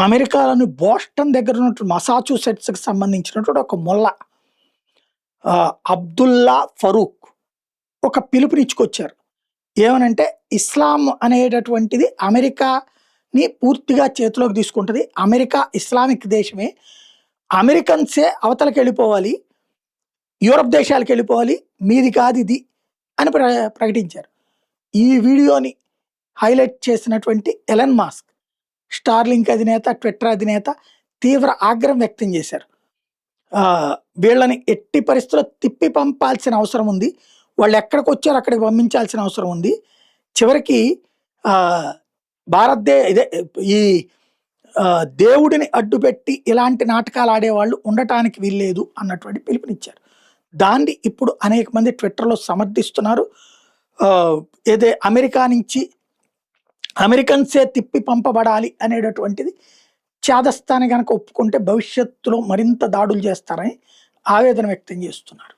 అమెరికాలోని బోస్టన్ దగ్గర ఉన్నటువంటి మసాచ్యూసెట్స్కి సంబంధించినటువంటి ఒక మొల్ల అబ్దుల్లా ఫరూక్ ఒక పిలుపునిచ్చుకొచ్చారు. ఏమనంటే ఇస్లాం అనేటటువంటిది అమెరికాని పూర్తిగా చేతిలోకి తీసుకుంటుంది. అమెరికా ఇస్లామిక్ దేశమే. అమెరికన్సే అవతలకి వెళ్ళిపోవాలి, యూరప్ దేశాలకు వెళ్ళిపోవాలి, మీది కాదు ఇది అని ప్రకటించారు. ఈ వీడియోని హైలైట్ చేసినటువంటి ఎలన్ మాస్క్, స్టార్లింక్ అధినేత, ట్విట్టర్ అధినేత తీవ్ర ఆగ్రహం వ్యక్తం చేశారు. వీళ్ళని ఎట్టి పరిస్థితుల్లో తిప్పి పంపాల్సిన అవసరం ఉంది, వాళ్ళు ఎక్కడికి వచ్చారో అక్కడికి పంపించాల్సిన అవసరం ఉంది. చివరికి ఇదే ఈ దేవుడిని అడ్డుపెట్టి ఇలాంటి నాటకాలు ఆడేవాళ్ళు ఉండటానికి వీల్లేదు అన్నటువంటి పిలుపునిచ్చారు. దాన్ని ఇప్పుడు అనేక మంది ట్విట్టర్లో సమర్థిస్తున్నారు. ఏదే అమెరికా నుంచి అమెరికన్సే తిప్పి పంపబడాలి అనేటటువంటిది చాదస్తాన్ని కనుక ఒప్పుకుంటే భవిష్యత్తులో మరింత దాడులు చేస్తారని ఆవేదన వ్యక్తం చేస్తున్నారు.